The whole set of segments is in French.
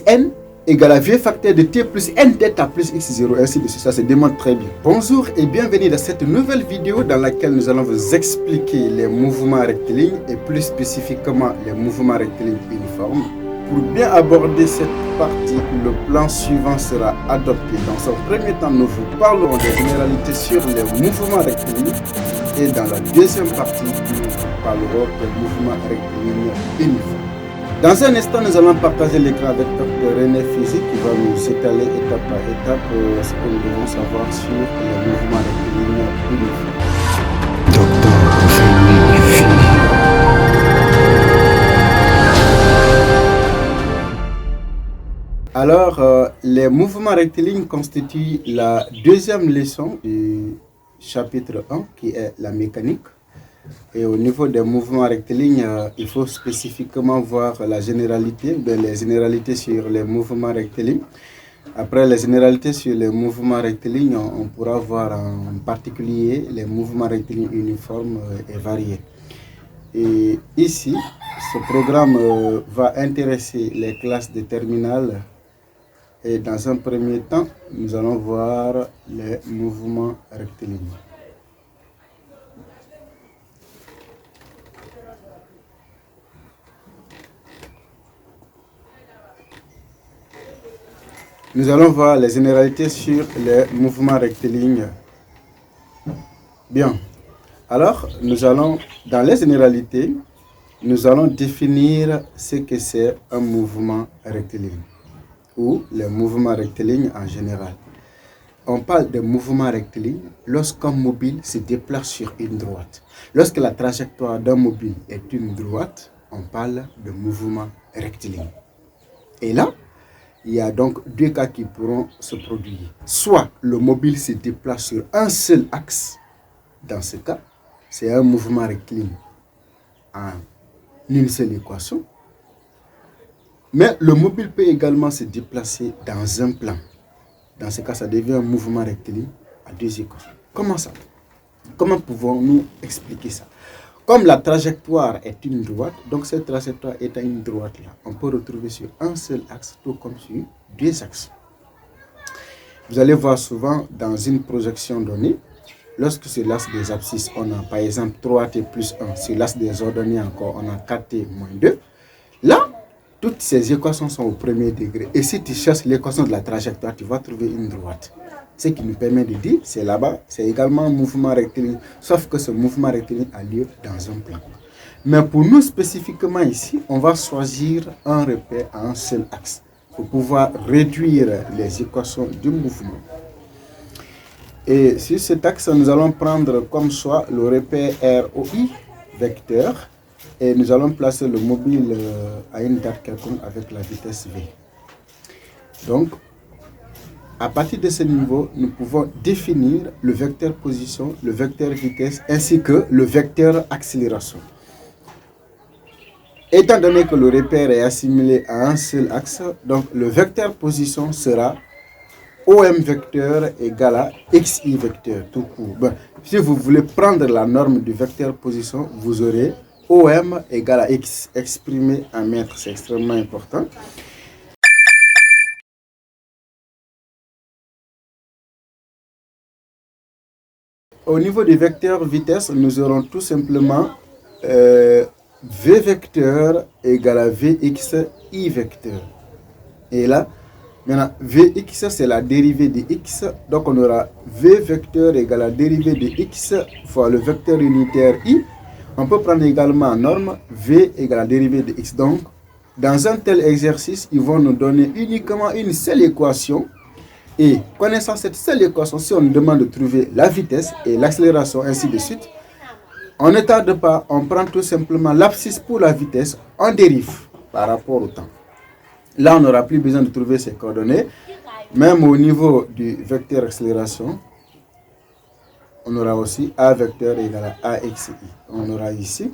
n égale à v facteur de t plus n delta plus x0, ainsi de suite. Ça se démontre très bien. Bonjour et bienvenue dans cette nouvelle vidéo dans laquelle nous allons vous expliquer les mouvements rectilignes et plus spécifiquement les mouvements rectilignes uniformes. Pour bien aborder cette partie, le plan suivant sera adopté. Dans un premier temps, nous vous parlerons des généralités sur les mouvements rectilignes et dans la deuxième partie, nous vous parlerons des mouvements rectilignes uniformes. Dans un instant, nous allons partager l'écran avec Dr René Physique qui va nous étaler étape par étape ce que nous devons savoir sur les mouvements rectilignes uniformes. Alors, les mouvements rectilignes constituent la deuxième leçon du chapitre 1 qui est la mécanique. Et au niveau des mouvements rectilignes, il faut spécifiquement voir la généralité, les généralités sur les mouvements rectilignes. Après les généralités sur les mouvements rectilignes, on pourra voir en particulier les mouvements rectilignes uniformes et variés. Et ici, ce programme va intéresser les classes de terminale. Et dans un premier temps, nous allons voir les mouvements rectilignes. Nous allons voir les généralités sur les mouvements rectilignes. Bien. Alors, dans les généralités, nous allons définir ce que c'est un mouvement rectiligne ou les mouvements rectilignes en général. On parle de mouvement rectiligne lorsqu'un mobile se déplace sur une droite. Lorsque la trajectoire d'un mobile est une droite, on parle de mouvement rectiligne. Et là, il y a donc deux cas qui pourront se produire. Soit le mobile se déplace sur un seul axe. Dans ce cas, c'est un mouvement rectiligne en une seule équation. Mais le mobile peut également se déplacer dans un plan. Dans ce cas, ça devient un mouvement rectiligne à deux équations. Comment ça? Comment pouvons-nous expliquer ça? Comme la trajectoire est une droite, donc cette trajectoire étant une droite là, on peut retrouver sur un seul axe, tout comme sur deux axes. Vous allez voir souvent dans une projection donnée, lorsque sur l'axe des abscisses, on a par exemple 3t plus 1, sur l'axe des ordonnées encore, on a 4t moins 2. Là, toutes ces équations sont au premier degré. Et si tu cherches l'équation de la trajectoire, tu vas trouver une droite. Ce qui nous permet de dire, c'est là-bas, c'est également un mouvement rectiligne, sauf que ce mouvement rectiligne a lieu dans un plan. Mais pour nous spécifiquement ici, on va choisir un repère à un seul axe pour pouvoir réduire les équations du mouvement. Et sur cet axe, nous allons prendre comme choix le repère ROI, vecteur, et nous allons placer le mobile à une date quelconque avec la vitesse V. Donc, à partir de ce niveau, nous pouvons définir le vecteur position, le vecteur vitesse, ainsi que le vecteur accélération. Étant donné que le repère est assimilé à un seul axe, donc le vecteur position sera OM vecteur égale à XI vecteur, tout court. Ben, si vous voulez prendre la norme du vecteur position, vous aurez OM égale à X, exprimé en mètres, c'est extrêmement important. Au niveau du vecteur vitesse, nous aurons tout simplement V vecteur égale à Vx I vecteur. Et là, maintenant, Vx c'est la dérivée de x, donc on aura V vecteur égale à la dérivée de x fois le vecteur unitaire I. On peut prendre également en norme V égale à la dérivée de x. Donc, dans un tel exercice, ils vont nous donner uniquement une seule équation. Et connaissant cette seule équation, si on nous demande de trouver la vitesse et l'accélération, ainsi de suite, on ne tarde pas, on prend tout simplement l'abscisse pour la vitesse, on dérive par rapport au temps. Là, on n'aura plus besoin de trouver ces coordonnées. Même au niveau du vecteur accélération, on aura aussi A vecteur égale à AXI. On aura ici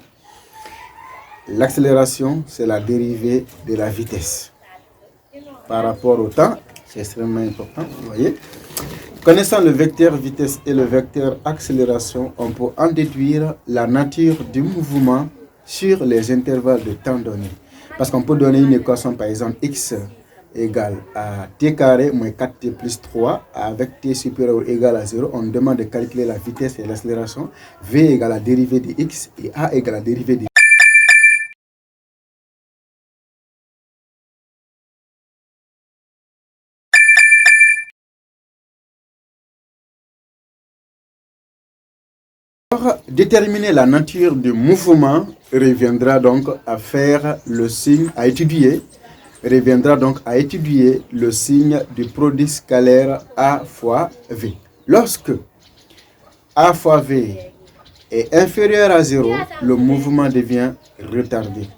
l'accélération, c'est la dérivée de la vitesse par rapport au temps. C'est extrêmement important, vous voyez. Connaissant le vecteur vitesse et le vecteur accélération, on peut en déduire la nature du mouvement sur les intervalles de temps donnés. Parce qu'on peut donner une équation, par exemple, x égale à t carré moins 4t plus 3 avec t supérieur ou égal à 0, on demande de calculer la vitesse et l'accélération. V égale à la dérivée de x et a égale à la dérivée de y. Déterminer la nature du mouvement reviendra donc à faire le signe, à étudier le signe du produit scalaire A fois V. Lorsque A fois V est inférieur à 0, le mouvement devient retardé.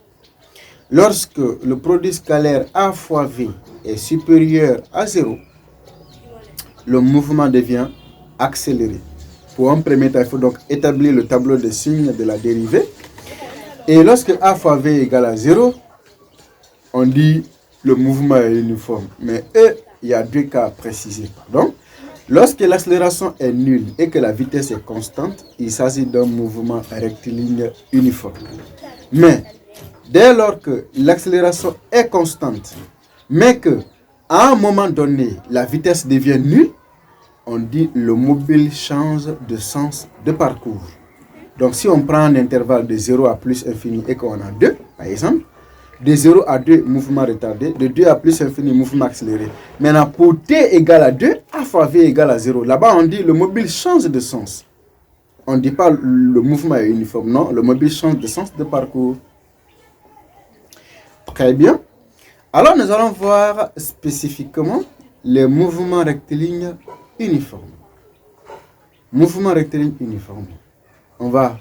Lorsque le produit scalaire A fois V est supérieur à 0, le mouvement devient accéléré. Pour un premier temps, il faut donc établir le tableau de signes de la dérivée. Et lorsque A fois V égale à 0, on dit le mouvement est uniforme. Mais il y a deux cas à préciser. Pardon. Lorsque l'accélération est nulle et que la vitesse est constante, il s'agit d'un mouvement rectiligne uniforme. Mais dès lors que l'accélération est constante, mais que à un moment donné, la vitesse devient nulle, on dit le mobile change de sens de parcours. Donc si on prend un intervalle de 0 à plus infini et qu'on a 2, par exemple, de 0 à 2, mouvement retardé, de 2 à plus infini, mouvement accéléré. Maintenant, pour t égale à 2, a fois v égale à 0. Là-bas, on dit le mobile change de sens. On ne dit pas le mouvement est uniforme, non, le mobile change de sens de parcours. Très bien. Alors, nous allons voir spécifiquement les mouvements rectilignes uniformes. Mouvement rectiligne uniforme. On va,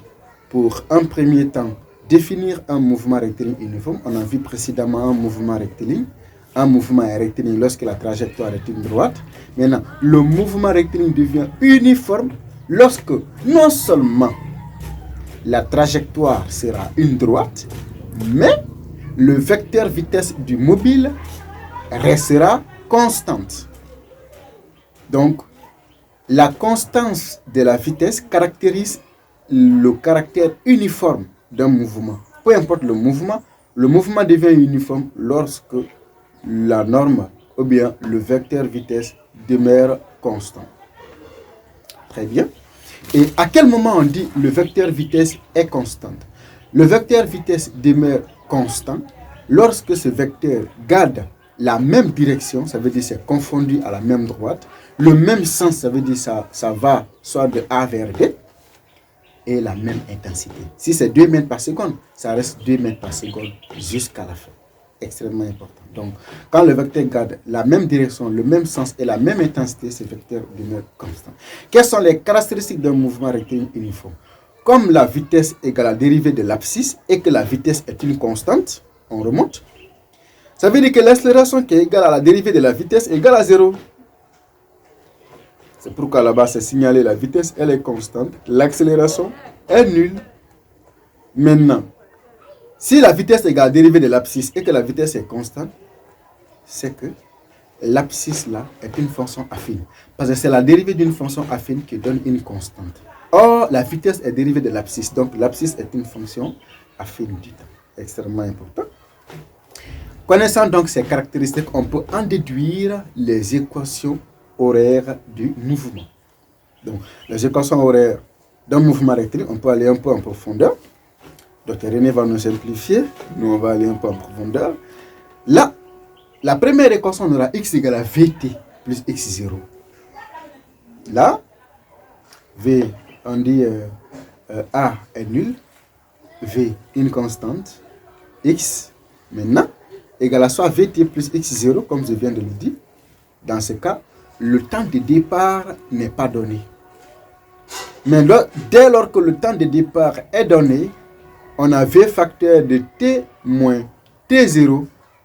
pour un premier temps, définir un mouvement rectiligne uniforme. On a vu précédemment un mouvement rectiligne. Un mouvement est rectiligne lorsque la trajectoire est une droite. Maintenant, le mouvement rectiligne devient uniforme lorsque non seulement la trajectoire sera une droite, mais le vecteur vitesse du mobile restera constante. Donc, la constance de la vitesse caractérise le caractère uniforme d'un mouvement. Peu importe le mouvement devient uniforme lorsque la norme ou bien le vecteur vitesse demeure constant. Très bien. Et à quel moment on dit le vecteur vitesse est constante? Le vecteur vitesse demeure constant lorsque ce vecteur garde la même direction, ça veut dire c'est confondu à la même droite, le même sens, ça veut dire ça va soit de A vers B, et la même intensité. Si c'est 2 mètres par seconde, ça reste 2 mètres par seconde jusqu'à la fin. Extrêmement important. Donc, quand le vecteur garde la même direction, le même sens et la même intensité, ce vecteur demeure constant. Quelles sont les caractéristiques d'un mouvement rectiligne uniforme? Comme la vitesse égale à la dérivée de l'abscisse et que la vitesse est une constante, on remonte. Ça veut dire que l'accélération qui est égale à la dérivée de la vitesse est égale à 0. C'est pourquoi là-bas, c'est signalé la vitesse, elle est constante. L'accélération est nulle. Maintenant, si la vitesse est égale à la dérivée de l'abscisse et que la vitesse est constante, c'est que l'abscisse là est une fonction affine. Parce que c'est la dérivée d'une fonction affine qui donne une constante. Or, la vitesse est dérivée de l'abscisse. Donc, l'abscisse est une fonction affine du temps. Extrêmement important. Connaissant donc ces caractéristiques, on peut en déduire les équations horaires du mouvement. Donc, les équations horaires d'un mouvement rectiligne, on peut aller un peu en profondeur. Dr René va nous simplifier. Nous, on va aller un peu en profondeur. Là, la première équation, on aura x égale à vt plus x0. Là, v, on dit a est nul, v une constante, x maintenant égale à soit vt plus x0, comme je viens de le dire. Dans ce cas, le temps de départ n'est pas donné. Mais dès lors que le temps de départ est donné, on a v facteur de t moins t0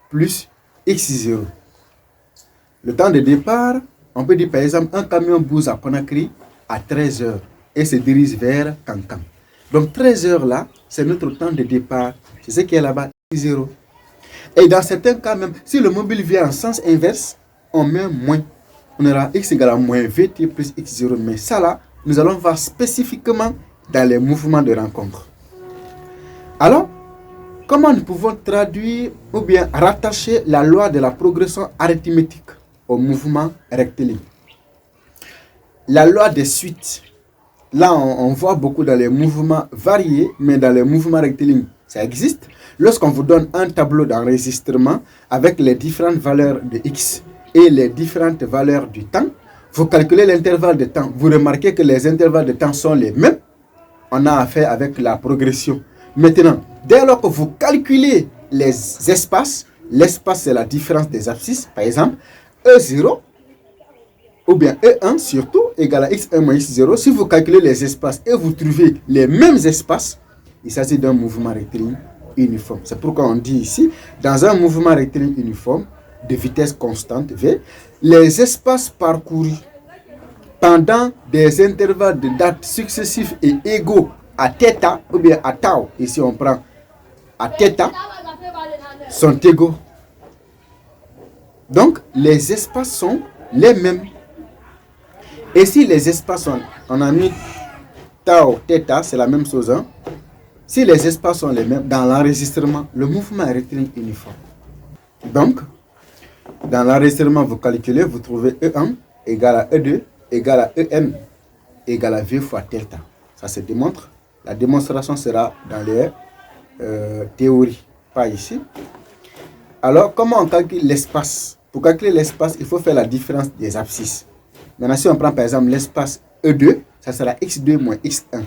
plus x0. Le temps de départ, on peut dire par exemple un camion bouge à Conakry à 13 h et se dirige vers Cancan. Donc 13 h là, c'est notre temps de départ. C'est ce qui est là-bas, x0. Et dans certains cas même, si le mobile vient en sens inverse, on met moins. On aura x égale à moins vt plus x0. Mais ça là, nous allons voir spécifiquement dans les mouvements de rencontre. Alors, comment nous pouvons traduire ou bien rattacher la loi de la progression arithmétique au mouvement rectiligne? La loi des suites. Là, on voit beaucoup dans les mouvements variés, mais dans les mouvements rectilignes, ça existe. Lorsqu'on vous donne un tableau d'enregistrement avec les différentes valeurs de x et les différentes valeurs du temps, vous calculez l'intervalle de temps. Vous remarquez que les intervalles de temps sont les mêmes. On a affaire avec la progression. Maintenant, dès lors que vous calculez les espaces, l'espace c'est la différence des abscisses, par exemple, E0 ou bien E1 surtout égale à x1 moins x0. Si vous calculez les espaces et vous trouvez les mêmes espaces, il s'agit d'un mouvement rectiligne uniforme. C'est pourquoi on dit ici, dans un mouvement rectiligne uniforme de vitesse constante V, les espaces parcourus pendant des intervalles de date successifs et égaux à θ ou bien à tau, ici on prend à θ, sont égaux. Donc les espaces sont les mêmes. Et si les espaces sont, on a mis tau, θ, c'est la même chose. Hein? Si les espaces sont les mêmes, dans l'enregistrement, le mouvement est rectiligne uniforme. Donc, dans l'enregistrement, vous calculez, vous trouvez E1 égale à E2 égale à En égale à V fois θ. Ça se démontre. La démonstration sera dans les théories, pas ici. Alors, comment on calcule l'espace? Pour calculer l'espace, il faut faire la différence des abscisses. Maintenant, si on prend par exemple l'espace E2, ça sera x2 moins x1.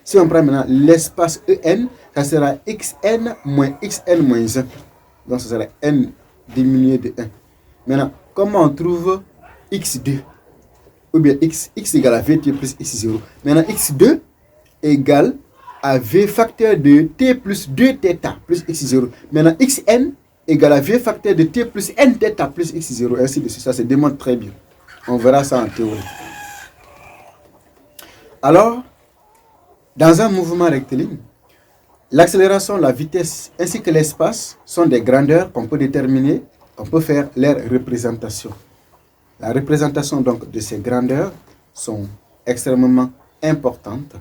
Si on prend maintenant l'espace En, ça sera xn moins xn moins 1. Donc, ça sera n diminué de 1. Maintenant, comment on trouve x2? Ou bien x égale à vt plus x0. Maintenant, x2 égale à v facteur de t plus 2θ plus x0. Maintenant, xn égale à v facteur de t plus nθ plus x0. Ainsi de suite. Ça se démontre très bien. On verra ça en théorie. Alors, dans un mouvement rectiligne, l'accélération, la vitesse ainsi que l'espace sont des grandeurs qu'on peut déterminer, on peut faire leur représentation. La représentation donc de ces grandeurs sont extrêmement importantes.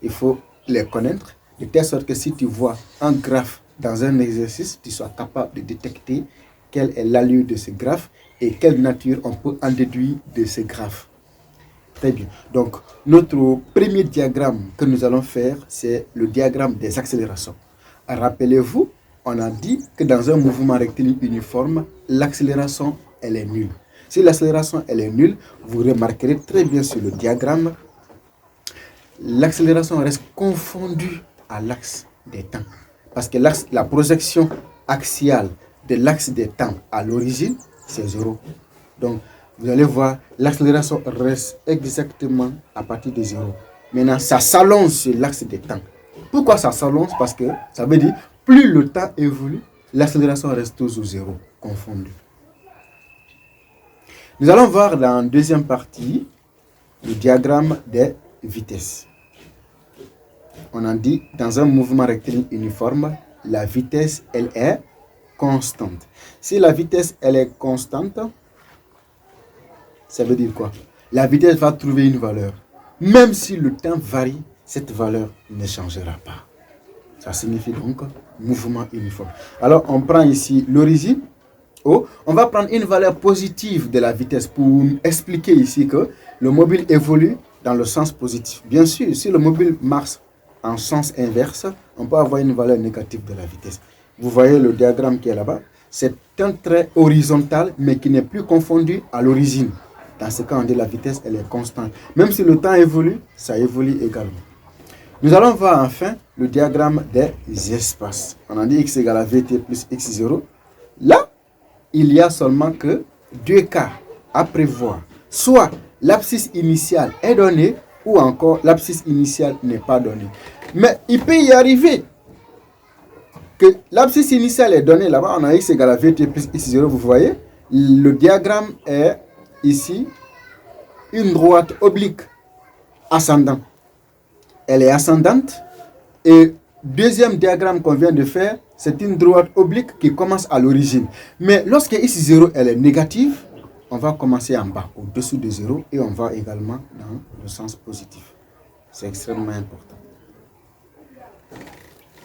Il faut les connaître de telle sorte que si tu vois un graphe dans un exercice, tu sois capable de détecter quelle est l'allure de ce graphe et quelle nature on peut en déduire de ce graphe. Très bien. Donc, notre premier diagramme que nous allons faire, c'est le diagramme des accélérations. Rappelez-vous, on a dit que dans un mouvement rectiligne uniforme, l'accélération, elle est nulle. Si l'accélération, elle est nulle, vous remarquerez très bien sur le diagramme, l'accélération reste confondue à l'axe des temps. Parce que la projection axiale de l'axe des temps à l'origine, c'est 0. Donc, vous allez voir, l'accélération reste exactement à partir de 0. Maintenant, ça s'allonge sur l'axe des temps. Pourquoi ça s'allonge? Parce que ça veut dire, plus le temps évolue, l'accélération reste toujours 0, confondue. Nous allons voir dans la deuxième partie le diagramme des vitesses. On a dit, dans un mouvement rectiligne uniforme, la vitesse, elle est constante. Si la vitesse, elle est constante, ça veut dire quoi? La vitesse va trouver une valeur. Même si le temps varie, cette valeur ne changera pas. Ça signifie donc mouvement uniforme. Alors, on prend ici l'origine. Oh, on va prendre une valeur positive de la vitesse pour expliquer ici que le mobile évolue dans le sens positif. Bien sûr, si le mobile marche en sens inverse, on peut avoir une valeur négative de la vitesse. Vous voyez le diagramme qui est là-bas. C'est un trait horizontal, mais qui n'est plus confondu à l'origine. Dans ce cas, on dit la vitesse, elle est constante. Même si le temps évolue, ça évolue également. Nous allons voir enfin le diagramme des espaces. On a dit x égale à vt plus x0. Là, il y a seulement que deux cas à prévoir. Soit l'abscisse initiale est donnée, ou encore l'abscisse initiale n'est pas donnée. Mais il peut y arriver que l'abscisse initiale est donnée là-bas. On a x égale à vt plus x0. Vous voyez, le diagramme est ici une droite oblique ascendante. Elle est ascendante. Et deuxième diagramme qu'on vient de faire, c'est une droite oblique qui commence à l'origine. Mais lorsque x0 elle est négative, on va commencer en bas, au-dessous de 0, et on va également dans le sens positif. C'est extrêmement important.